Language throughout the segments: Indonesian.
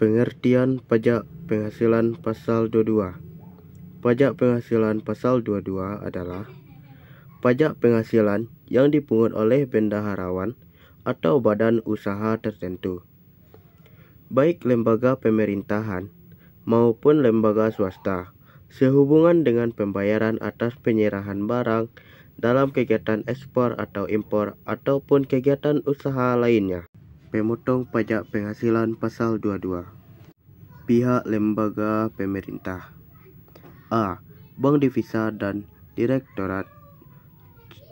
Pengertian pajak penghasilan pasal 22. Pajak penghasilan pasal 22 adalah pajak penghasilan yang dipungut oleh bendaharawan atau badan usaha tertentu, baik lembaga pemerintahan maupun lembaga swasta, sehubungan dengan pembayaran atas penyerahan barang dalam kegiatan ekspor atau impor ataupun kegiatan usaha lainnya. Pemotong pajak penghasilan pasal 22. Pihak lembaga pemerintah. A. Bank Devisa dan Direktorat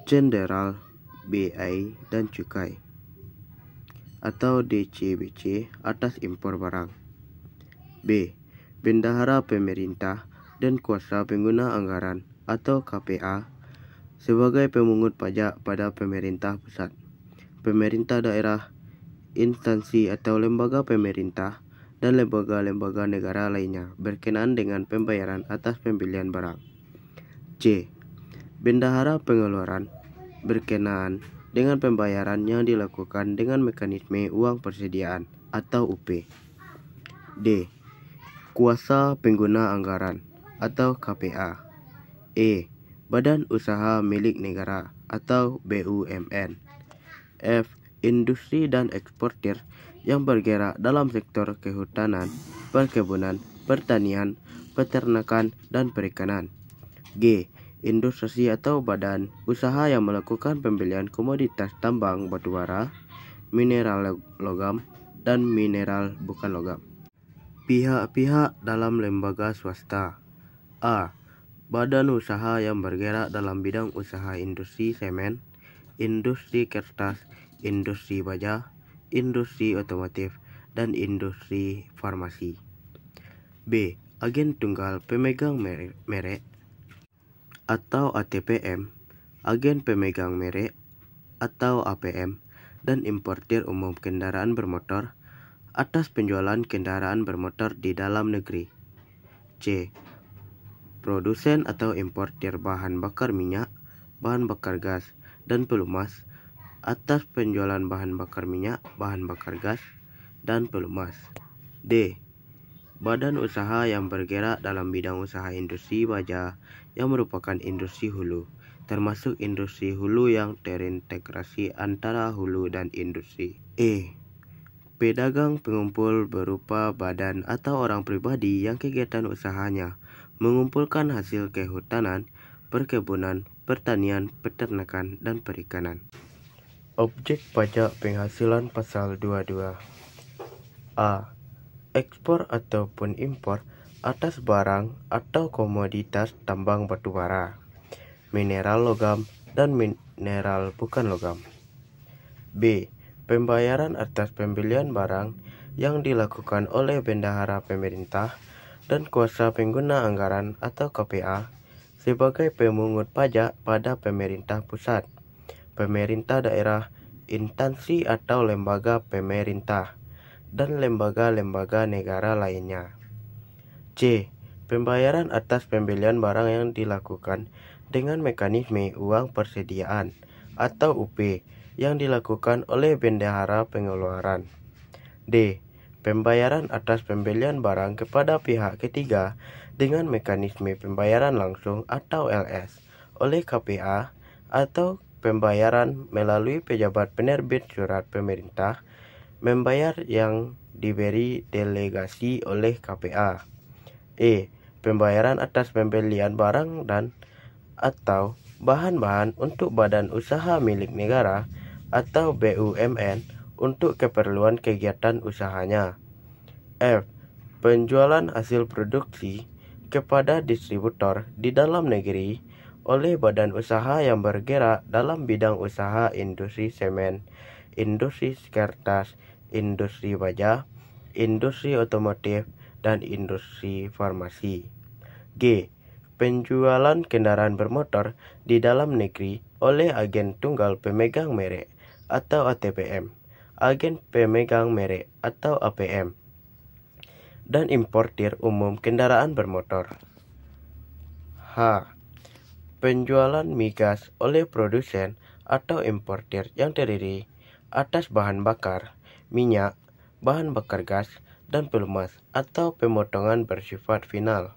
Jenderal Bea dan Cukai atau DCBC atas impor barang. B. Bendahara pemerintah dan kuasa pengguna anggaran atau KPA sebagai pemungut pajak pada pemerintah pusat, pemerintah daerah, instansi atau lembaga pemerintah, dan lembaga-lembaga negara lainnya berkenaan dengan pembayaran atas pembelian barang. C. Bendahara pengeluaran berkenaan dengan pembayaran yang dilakukan dengan mekanisme uang persediaan atau UP. D. Kuasa pengguna anggaran atau KPA. E. Badan usaha milik negara atau BUMN. F. Industri dan eksportir yang bergerak dalam sektor kehutanan, perkebunan, pertanian, peternakan, dan perikanan. G. Industri atau badan usaha yang melakukan pembelian komoditas tambang batubara, mineral logam, dan mineral bukan logam. Pihak-pihak dalam lembaga swasta. A. Badan usaha yang bergerak dalam bidang usaha industri semen, industri kertas, industri baja, industri otomotif, dan industri farmasi. B. Agen tunggal pemegang merek atau ATPM, agen pemegang merek atau APM, dan importir umum kendaraan bermotor atas penjualan kendaraan bermotor di dalam negeri. C. Produsen atau importir bahan bakar minyak, bahan bakar gas, dan pelumas atas penjualan bahan bakar minyak, bahan bakar gas, dan pelumas. D. Badan usaha yang bergerak dalam bidang usaha industri baja yang merupakan industri hulu, termasuk industri hulu yang terintegrasi antara hulu dan industri. E. Pedagang pengumpul berupa badan atau orang pribadi yang kegiatan usahanya mengumpulkan hasil kehutanan, perkebunan, pertanian, peternakan, dan perikanan. Objek pajak penghasilan pasal 22. A. Ekspor ataupun impor atas barang atau komoditas tambang batubara, mineral logam, dan mineral bukan logam. B. Pembayaran atas pembelian barang yang dilakukan oleh bendahara pemerintah dan kuasa pengguna anggaran atau KPA sebagai pemungut pajak pada pemerintah pusat, pemerintah daerah, instansi atau lembaga pemerintah, dan lembaga-lembaga negara lainnya. C. Pembayaran atas pembelian barang yang dilakukan dengan mekanisme uang persediaan atau UP yang dilakukan oleh bendahara pengeluaran. D. Pembayaran atas pembelian barang kepada pihak ketiga dengan mekanisme pembayaran langsung atau LS oleh KPA atau pembayaran melalui pejabat penerbit surat pemerintah membayar yang diberi delegasi oleh KPA. E. Pembayaran atas pembelian barang dan atau bahan-bahan untuk badan usaha milik negara atau BUMN untuk keperluan kegiatan usahanya. F. Penjualan hasil produksi kepada distributor di dalam negeri oleh badan usaha yang bergerak dalam bidang usaha industri semen, industri kertas, industri baja, industri otomotif, dan industri farmasi. G. Penjualan kendaraan bermotor di dalam negeri oleh agen tunggal pemegang merek atau ATPM, agen pemegang merek atau APM, dan importir umum kendaraan bermotor. H. Penjualan migas oleh produsen atau importir yang terdiri atas bahan bakar, minyak, bahan bakar gas, dan pelumas atau pemotongan bersifat final.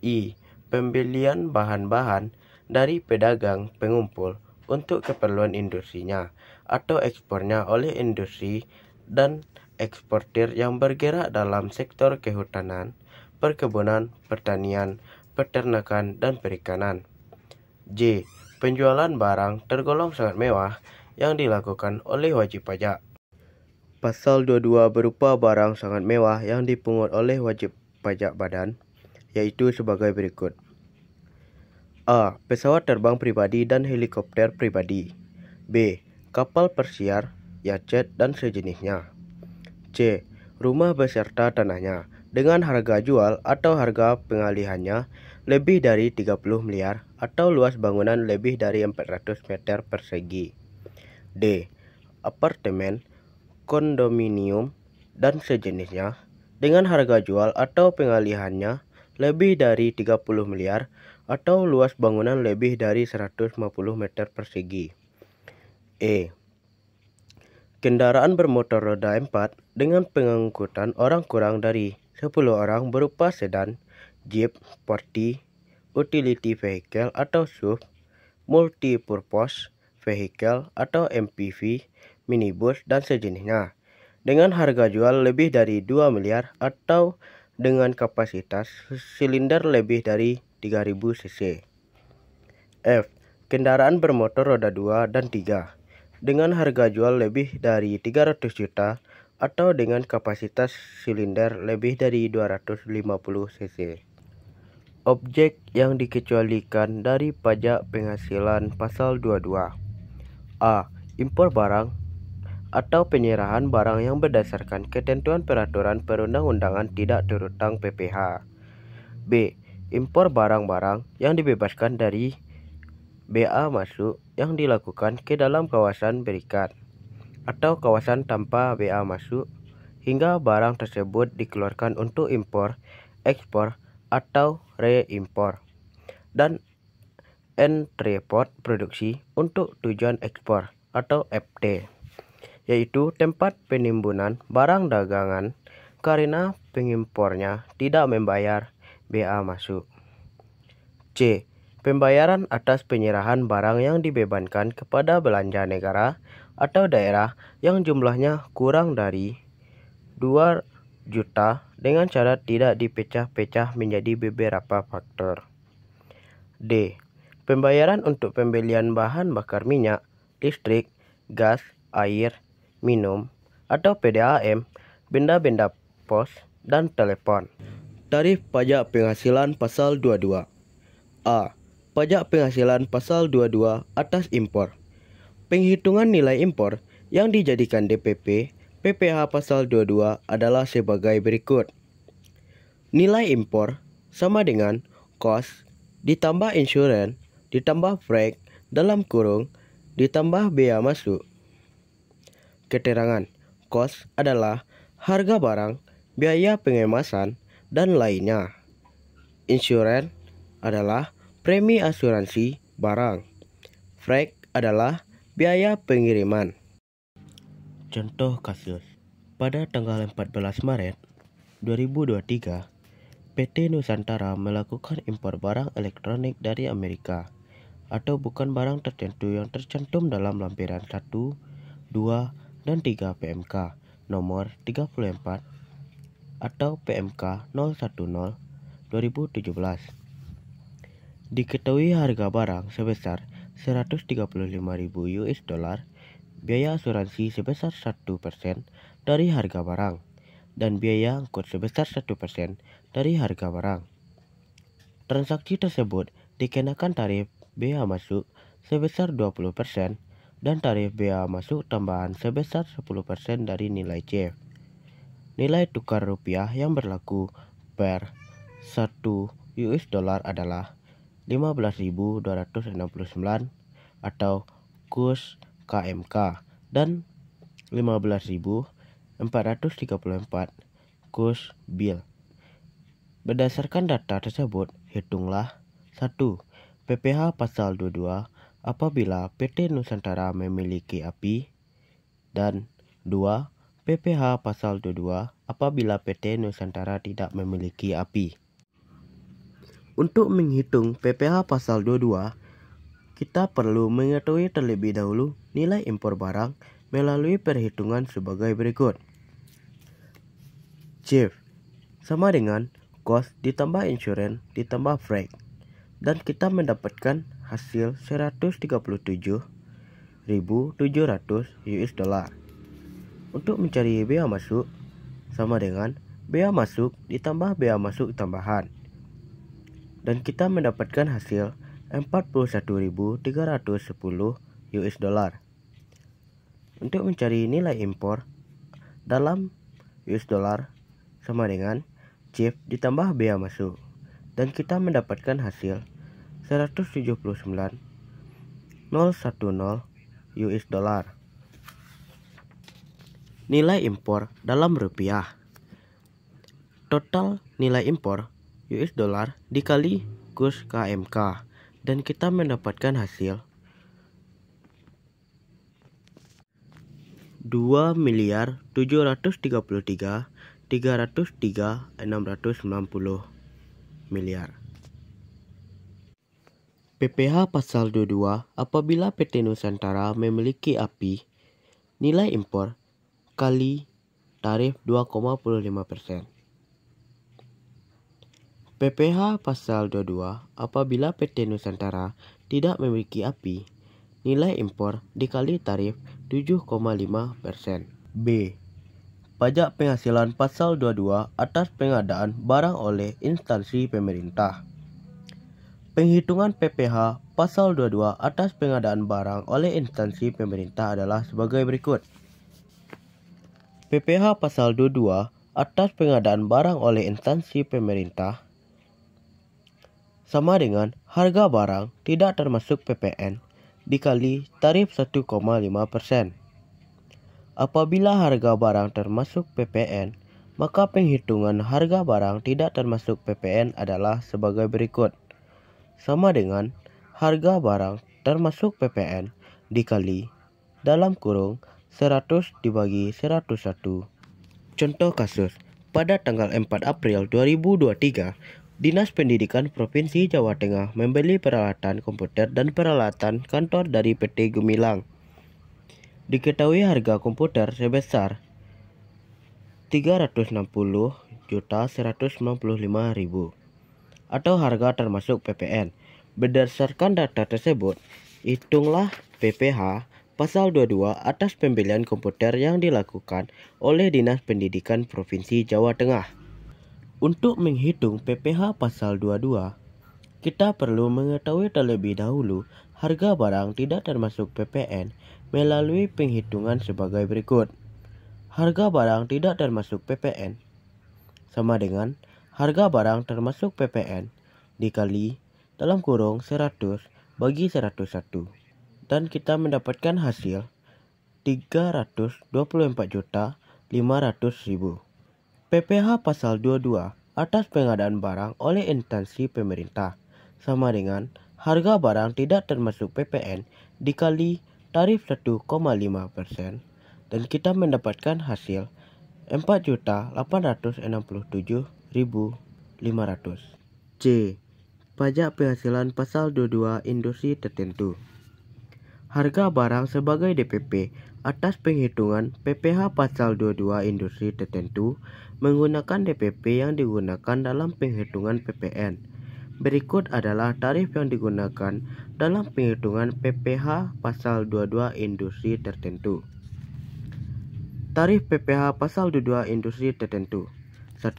I. Pembelian bahan-bahan dari pedagang pengumpul untuk keperluan industrinya atau ekspornya oleh industri dan eksportir yang bergerak dalam sektor kehutanan, perkebunan, pertanian, peternakan, dan perikanan. J. Penjualan barang tergolong sangat mewah yang dilakukan oleh wajib pajak. Pasal 22 berupa barang sangat mewah yang dipungut oleh wajib pajak badan, yaitu sebagai berikut. A. Pesawat terbang pribadi dan helikopter pribadi. B. Kapal persiar, yacht, dan sejenisnya. C. Rumah beserta tanahnya dengan harga jual atau harga pengalihannya lebih dari 30 miliar atau luas bangunan lebih dari 400 meter persegi. D. Apartemen, kondominium, dan sejenisnya dengan harga jual atau pengalihannya lebih dari 30 miliar atau luas bangunan lebih dari 150 meter persegi. E. Kendaraan bermotor roda 4 dengan pengangkutan orang kurang dari 10 orang berupa sedan, jeep, sporty, utility vehicle atau SUV, multi-purpose vehicle atau MPV, minibus, dan sejenisnya dengan harga jual lebih dari 2 miliar atau dengan kapasitas silinder lebih dari 3000 cc. F. Kendaraan bermotor roda 2 dan 3 dengan harga jual lebih dari 300 juta atau dengan kapasitas silinder lebih dari 250 cc. Objek yang dikecualikan dari pajak penghasilan pasal 22. A. Impor barang atau penyerahan barang yang berdasarkan ketentuan peraturan perundang-undangan tidak terhutang PPh. B. Impor barang-barang yang dibebaskan dari bea masuk yang dilakukan ke dalam kawasan berikat atau kawasan tanpa bea masuk hingga barang tersebut dikeluarkan untuk impor, ekspor, atau reimpor, dan entrepot produksi untuk tujuan ekspor atau FT, yaitu tempat penimbunan barang dagangan karena pengimpornya tidak membayar bea masuk. C. Pembayaran atas penyerahan barang yang dibebankan kepada belanja negara atau daerah yang jumlahnya kurang dari 2 juta dengan syarat tidak dipecah-pecah menjadi beberapa faktor. D. Pembayaran untuk pembelian bahan bakar minyak, listrik, gas, air, minum, atau PDAM, benda-benda pos, dan telepon. Tarif pajak penghasilan pasal 22. A. Pajak penghasilan pasal 22 atas impor. Penghitungan nilai impor yang dijadikan DPP PPh pasal 22 adalah sebagai berikut. Nilai impor sama dengan kos ditambah insuran ditambah freight dalam kurung ditambah bea masuk. Keterangan. Kos adalah harga barang, biaya pengemasan, dan lainnya. Insuran adalah premi asuransi barang. Freight adalah biaya pengiriman. Contoh kasus. Pada tanggal 14 Maret 2023, PT Nusantara melakukan impor barang elektronik dari Amerika atau bukan barang tertentu yang tercantum dalam lampiran 1, 2, dan 3 PMK nomor 34 atau PMK 010 2017. Diketahui harga barang sebesar 135.000 US dollar, biaya asuransi sebesar 1% dari harga barang, dan biaya angkut sebesar 1% dari harga barang. Transaksi tersebut dikenakan tarif bea masuk sebesar 20% dan tarif bea masuk tambahan sebesar 10% dari nilai CF. Nilai tukar rupiah yang berlaku per 1 US dollar adalah 15.269 atau kurs KMK dan 15.434 kurs BIL. Berdasarkan data tersebut, hitunglah 1. PPh pasal 22 apabila PT Nusantara memiliki API, dan 2. PPh Pasal 22 apabila PT Nusantara tidak memiliki API. Untuk menghitung PPh Pasal 22, kita perlu mengetahui terlebih dahulu nilai impor barang melalui perhitungan sebagai berikut. CIF sama dengan cost ditambah insurans ditambah freight, dan kita mendapatkan hasil 137.700 US dollar. Untuk mencari bea masuk sama dengan bea masuk ditambah bea masuk tambahan, dan kita mendapatkan hasil 41.310 US dollar. Untuk mencari nilai impor dalam US dollar sama dengan CIF ditambah bea masuk, dan kita mendapatkan hasil 179.010 US dollar. Nilai impor dalam rupiah. Total nilai impor US dollar dikali kurs KMK, dan kita mendapatkan hasil 2.733.303.690 miliar. PPh Pasal 22 apabila PT Nusantara memiliki API, nilai impor kali tarif 2,05%. PPh Pasal 22 apabila PT Nusantara tidak memiliki API, nilai impor dikali tarif 7,5%. B. Pajak penghasilan Pasal 22 atas pengadaan barang oleh instansi pemerintah. Penghitungan PPh Pasal 22 atas pengadaan barang oleh instansi pemerintah adalah sebagai berikut. PPh Pasal 22 atas pengadaan barang oleh instansi pemerintah sama dengan harga barang tidak termasuk PPN dikali tarif 1,5%. Apabila harga barang termasuk PPN, maka penghitungan harga barang tidak termasuk PPN adalah sebagai berikut. Sama dengan harga barang termasuk PPN dikali dalam kurung 100 dibagi 101. Contoh kasus, pada tanggal 4 April 2023, Dinas Pendidikan Provinsi Jawa Tengah membeli peralatan komputer dan peralatan kantor dari PT Gemilang. Diketahui harga komputer sebesar 360.195.000 atau harga termasuk PPN. Berdasarkan data tersebut, hitunglah PPh Pasal 22 atas pembelian komputer yang dilakukan oleh Dinas Pendidikan Provinsi Jawa Tengah. Untuk menghitung PPh Pasal 22, kita perlu mengetahui terlebih dahulu harga barang tidak termasuk PPN melalui penghitungan sebagai berikut. Harga barang tidak termasuk PPN sama dengan harga barang termasuk PPN dikali dalam kurung 100 bagi 101, dan kita mendapatkan hasil 324.500.000. PPh Pasal 22 atas pengadaan barang oleh instansi pemerintah sama dengan harga barang tidak termasuk PPN dikali tarif 1,5%, dan kita mendapatkan hasil 4.867.500. C. Pajak penghasilan Pasal 22 industri tertentu. Harga barang sebagai DPP atas penghitungan PPh Pasal 22 industri tertentu menggunakan DPP yang digunakan dalam penghitungan PPN. Berikut adalah tarif yang digunakan dalam penghitungan PPh Pasal 22 industri tertentu. Tarif PPh Pasal 22 industri tertentu. 1.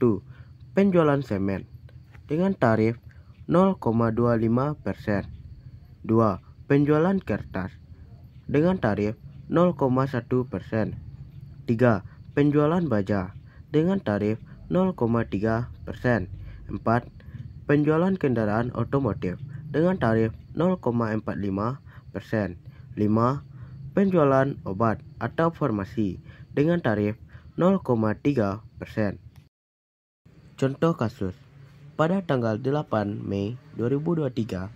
Penjualan semen dengan tarif 0,25%. 2. Penjualan kertas dengan tarif 0,1%. 3. Penjualan baja dengan tarif 0,3%. 4. Penjualan kendaraan otomotif dengan tarif 0,45%. 5. Penjualan obat atau farmasi dengan tarif 0,3%. Contoh kasus, pada tanggal 8 Mei 2023,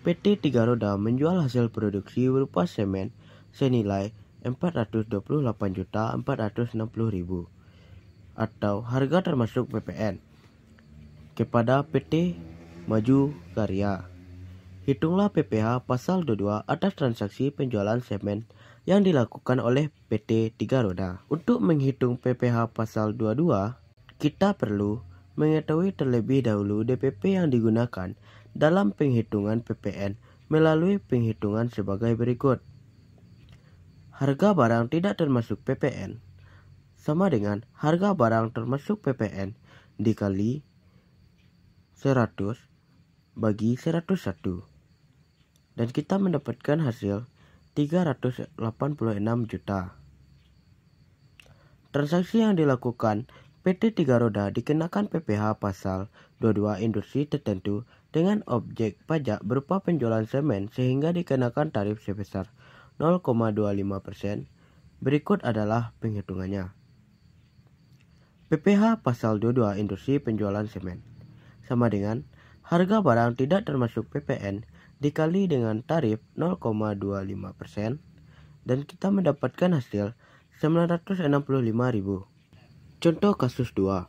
PT Tiga Roda menjual hasil produksi berupa semen senilai Rp428.460.000 atau harga termasuk PPN kepada PT Maju Karya. Hitunglah PPh pasal 22 atas transaksi penjualan semen yang dilakukan oleh PT Tiga Roda. Untuk menghitung PPh pasal 22, kita perlu mengetahui terlebih dahulu DPP yang digunakan dalam penghitungan PPN melalui penghitungan sebagai berikut. Harga barang tidak termasuk PPN sama dengan harga barang termasuk PPN dikali 100 bagi 101. Dan kita mendapatkan hasil 386 juta. Transaksi yang dilakukan PT Tiga Roda dikenakan PPh pasal 22 industri tertentu dengan objek pajak berupa penjualan semen sehingga dikenakan tarif sebesar 0,25%. Berikut adalah penghitungannya. PPh pasal 22 industri penjualan semen sama dengan harga barang tidak termasuk PPN dikali dengan tarif 0,25% dan kita mendapatkan hasil 965.000. Contoh kasus 2.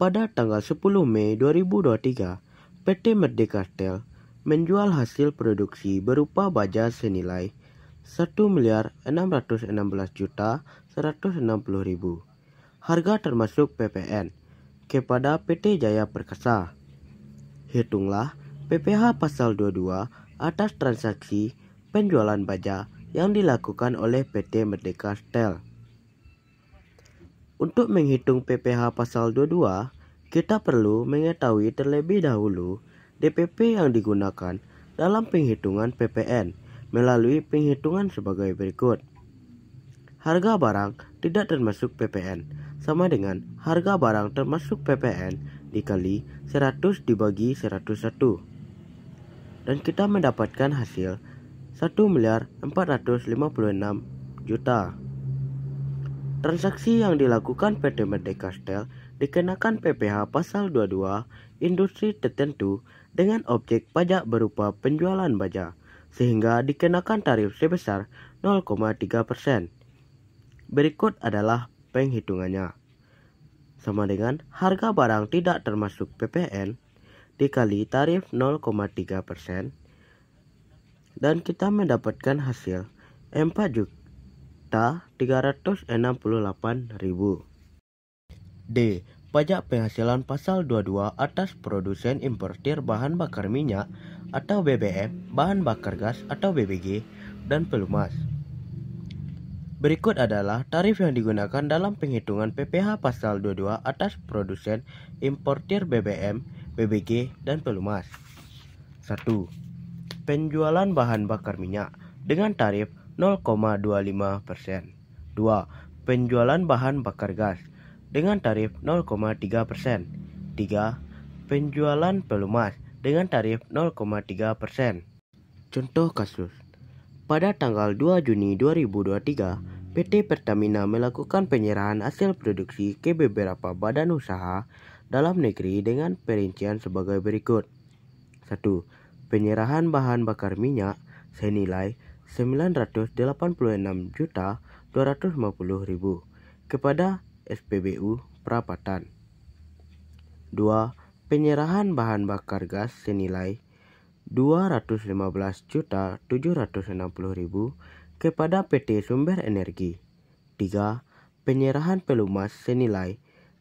Pada tanggal 10 Mei 2023, PT Merdeka Steel menjual hasil produksi berupa baja senilai 1.616.160.000. Harga termasuk PPN kepada PT Jaya Perkasa. Hitunglah PPh pasal 22 atas transaksi penjualan baja yang dilakukan oleh PT Merdeka Steel. Untuk menghitung PPh pasal 22, kita perlu mengetahui terlebih dahulu DPP yang digunakan dalam penghitungan PPN melalui penghitungan sebagai berikut. Harga barang tidak termasuk PPN sama dengan harga barang termasuk PPN dikali 100 dibagi 101. Dan kita mendapatkan hasil 1.456 juta. Transaksi yang dilakukan PT Merdeka Steel dikenakan PPh pasal 22 industri tertentu dengan objek pajak berupa penjualan baja sehingga dikenakan tarif sebesar 0,3%. Berikut adalah penghitungannya. Sama dengan harga barang tidak termasuk PPN dikali tarif 0,3% dan kita mendapatkan hasil 4.368.000. D. Pajak penghasilan pasal 22 atas produsen importir bahan bakar minyak atau BBM, bahan bakar gas atau BBG, dan pelumas. Berikut adalah tarif yang digunakan dalam penghitungan PPh pasal 22 atas produsen importir BBM, BBG, dan pelumas. 1. Penjualan bahan bakar minyak dengan tarif 0,25%. 2. Penjualan bahan bakar gas dengan tarif 0,3%. 3. Penjualan pelumas dengan tarif 0,3%. Contoh kasus. Pada tanggal 2 Juni 2023, PT Pertamina melakukan penyerahan hasil produksi ke beberapa badan usaha dalam negeri dengan perincian sebagai berikut. 1. Penyerahan bahan bakar minyak senilai 986.250.000 kepada SPBU Perapatan. 2. Penyerahan bahan bakar gas senilai 215.760.000 kepada PT Sumber Energi. 3. Penyerahan pelumas senilai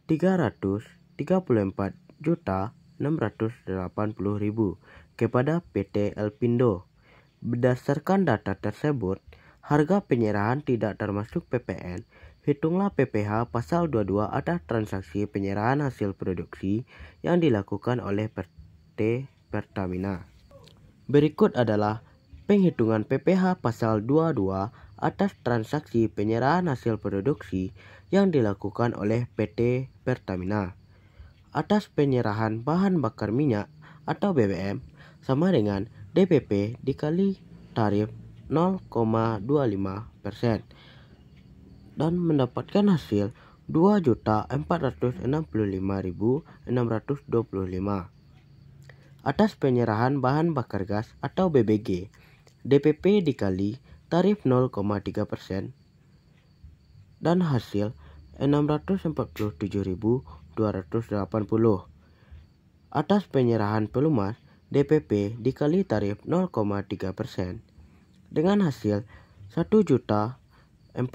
334.680.000 kepada PT Elpindo. Berdasarkan data tersebut, harga penyerahan tidak termasuk PPN. Hitunglah PPh pasal 22 atas transaksi penyerahan hasil produksi yang dilakukan oleh PT Pertamina. Berikut adalah penghitungan PPh pasal 22 atas transaksi penyerahan hasil produksi yang dilakukan oleh PT Pertamina. Atas penyerahan bahan bakar minyak atau BBM sama dengan DPP dikali tarif 0,25% dan mendapatkan hasil 2.465.625. Atas penyerahan bahan bakar gas atau BBG, DPP dikali tarif 0,3% dan hasil 647.280. Atas penyerahan pelumas, DPP dikali tarif 0,3% dengan hasil 1.004.040.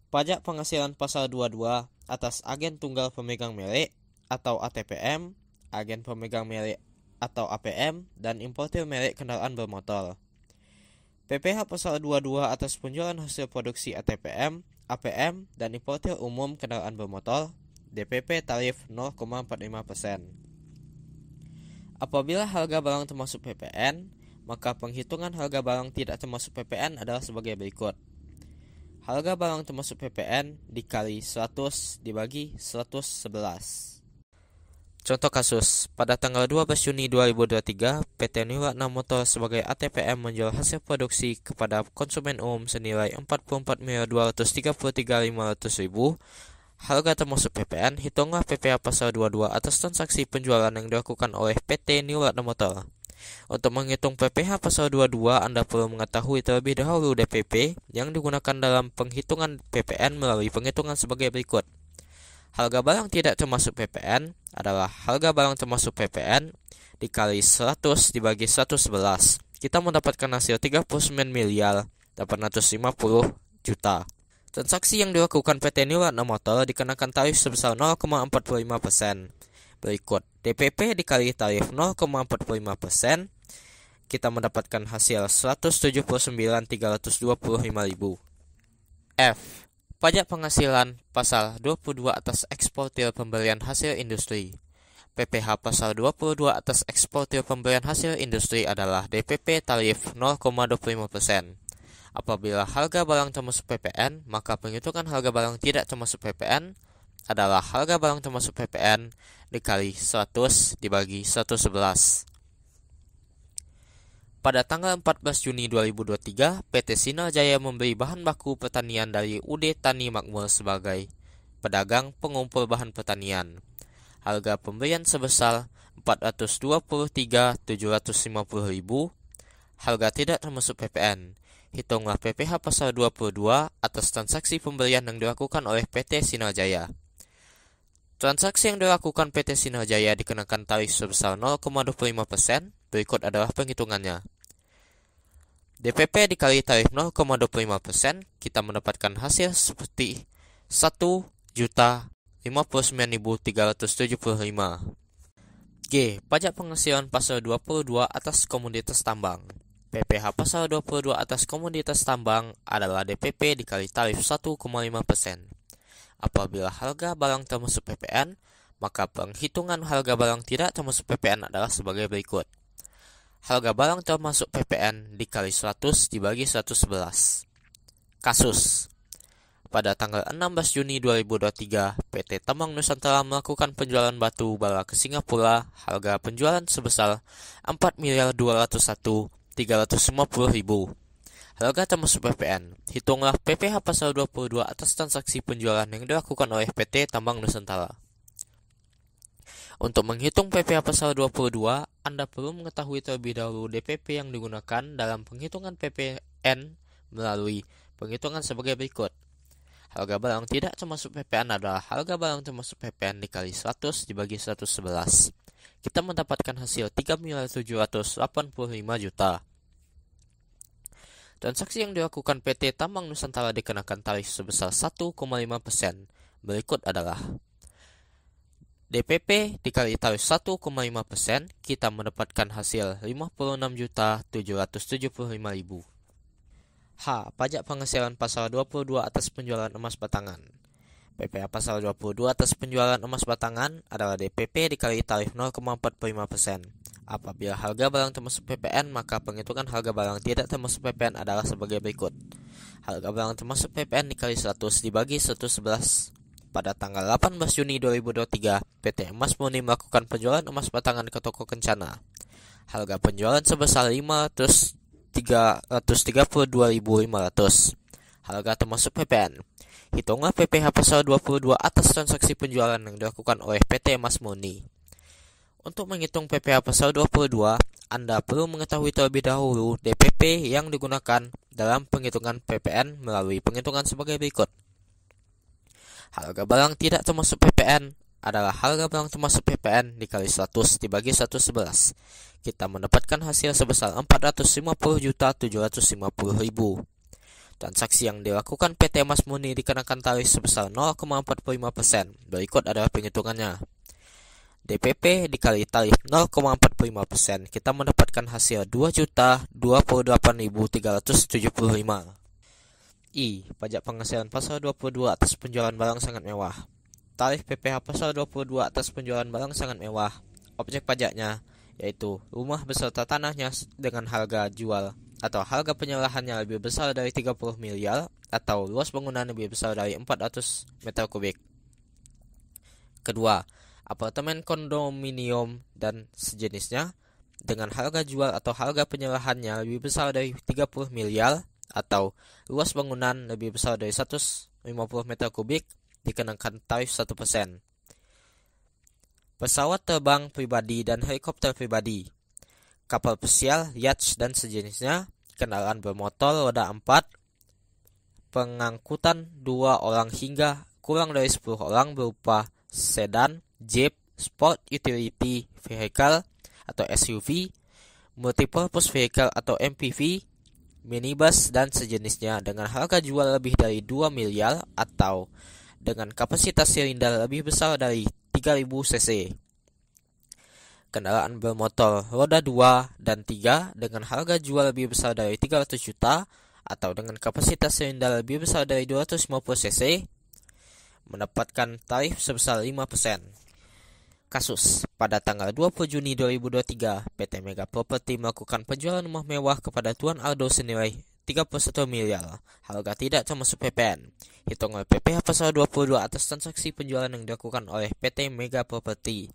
Pajak penghasilan pasal 22 atas agen tunggal pemegang merek atau ATPM, agen pemegang merek atau APM, dan importir merek kendaraan bermotor. PPh pasal 22 atas penjualan hasil produksi ATPM, APM, dan importir umum kendaraan bermotor, DPP tarif 0,45%. Apabila harga barang termasuk PPN, maka penghitungan harga barang tidak termasuk PPN adalah sebagai berikut. Harga barang termasuk PPN dikali 100 dibagi 111. Contoh kasus, pada tanggal 12 Juni 2023, PT New Ratna Motor sebagai ATPM menjual hasil produksi kepada konsumen umum senilai 44.233.500.000. Harga termasuk PPN, hitunglah PPh pasal 22 atas transaksi penjualan yang dilakukan oleh PT New Ratna Motor. Untuk menghitung PPh pasal 22, Anda perlu mengetahui terlebih dahulu DPP yang digunakan dalam penghitungan PPN melalui penghitungan sebagai berikut. Harga barang tidak termasuk PPN adalah harga barang termasuk PPN dikali 100 dibagi 111. Kita mendapatkan hasil 39.850.000.000. Transaksi yang dilakukan PT New Ratna Motor dikenakan tarif sebesar 0,45%. Berikut DPP dikali tarif 0,45%, kita mendapatkan hasil 179.325.000. F. Pajak penghasilan pasal 22 atas eksportir pembelian hasil industri. PPh pasal 22 atas eksportir pembelian hasil industri adalah DPP tarif 0,25%. Apabila harga barang termasuk PPN, maka penghitungan harga barang tidak termasuk PPN adalah harga barang termasuk PPN dikali 100 dibagi 111. Pada tanggal 14 Juni 2023, PT Sinar Jaya membeli bahan baku pertanian dari UD Tani Makmur sebagai pedagang pengumpul bahan pertanian. Harga pembelian sebesar 423.750.000. Harga tidak termasuk PPN. Hitunglah PPh pasal 22 atas transaksi pembelian yang dilakukan oleh PT Sinar Jaya. Transaksi yang dilakukan PT Sinar Jaya dikenakan tarif sebesar 0,25%. Berikut adalah penghitungannya. DPP dikali tarif 0,25%, kita mendapatkan hasil seperti 1.059.375. G. Pajak penghasilan pasal 22 atas komoditas tambang. PPh pasal 22 atas komoditas tambang adalah DPP dikali tarif 1,5%. Apabila harga barang termasuk PPN, maka penghitungan harga barang tidak termasuk PPN adalah sebagai berikut. Harga barang termasuk PPN dikali 100 dibagi 111. Kasus. Pada tanggal 16 Juni 2023, PT Tambang Nusantara melakukan penjualan batu bara ke Singapura. Harga penjualan sebesar 4.201.350.000. Harga termasuk PPN. Hitunglah PPh pasal 22 atas transaksi penjualan yang dilakukan oleh PT Tambang Nusantara. Untuk menghitung PPh pasal 22, Anda perlu mengetahui terlebih dahulu DPP yang digunakan dalam penghitungan PPN melalui penghitungan sebagai berikut. Harga barang tidak termasuk PPN adalah harga barang termasuk PPN dikali 100 dibagi 111. Kita mendapatkan hasil 3.785.000.000. Transaksi yang dilakukan PT Tambang Nusantara dikenakan tarif sebesar 1,5%. Berikut adalah DPP dikali tarif 1,5%, kita mendapatkan hasil 56.775.000. H. Pajak penghasilan pasal 22 atas penjualan emas batangan. PPh pasal 22 atas penjualan emas batangan adalah DPP dikali tarif 0,45%. Apabila harga barang termasuk PPN, maka penghitungan harga barang tidak termasuk PPN adalah sebagai berikut. Harga barang termasuk PPN dikali 100 dibagi 111. Pada tanggal 18 Juni 2023, PT Emas Murni melakukan penjualan emas batangan ke toko Kencana. Harga penjualan sebesar 532.500. Harga termasuk PPN. Hitunglah PPh pasal 22 atas transaksi penjualan yang dilakukan oleh PT Emas Murni. Untuk menghitung PPh pasal 22, Anda perlu mengetahui terlebih dahulu DPP yang digunakan dalam penghitungan PPN melalui penghitungan sebagai berikut. Harga barang tidak termasuk PPN adalah harga barang termasuk PPN dikali 100 dibagi 111. Kita mendapatkan hasil sebesar 450.750.000. Transaksi yang dilakukan PT Mas Murni dikenakan tarif sebesar 0,45%. Berikut adalah penghitungannya. DPP dikali tarif 0,45%, kita mendapatkan hasil 2.028.375. I. Pajak penghasilan pasal 22 atas penjualan barang sangat mewah. Tarif PPh pasal 22 atas penjualan barang sangat mewah. Objek pajaknya yaitu rumah beserta tanahnya dengan harga jual atau harga penyerahannya lebih besar dari 30 miliar atau luas bangunan lebih besar dari 400 meter kubik. Kedua, apartemen kondominium dan sejenisnya dengan harga jual atau harga penyerahannya lebih besar dari 30 miliar atau luas bangunan lebih besar dari 150 meter kubik dikenakan tarif 1%. Pesawat terbang pribadi dan helikopter pribadi, kapal pesiar, yacht dan sejenisnya, kendaraan bermotor roda 4, pengangkutan 2 orang hingga kurang dari 10 orang berupa sedan, jeep, sport utility vehicle atau SUV, multipurpose vehicle atau MPV, minibus dan sejenisnya dengan harga jual lebih dari 2 miliar atau dengan kapasitas silinder lebih besar dari 3000 cc. Kendaraan bermotor roda 2 dan 3 dengan harga jual lebih besar dari 300 juta atau dengan kapasitas silinder lebih besar dari 250 cc mendapatkan tarif sebesar 5%. Kasus, pada tanggal 20 Juni 2023, PT Mega Property melakukan penjualan rumah mewah kepada Tuan Aldo senilai 31 miliar. Harga tidak termasuk PPN. Hitungan PPh pasal 22 atas transaksi penjualan yang dilakukan oleh PT Mega Property.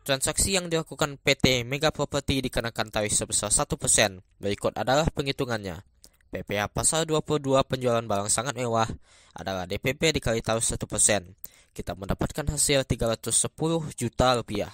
Transaksi yang dilakukan PT Mega Property dikenakan tarif sebesar 1%. Berikut adalah penghitungannya. PPh pasal 22 penjualan barang sangat mewah adalah DPP dikali tarif 1%. Kita mendapatkan hasil 310 juta rupiah.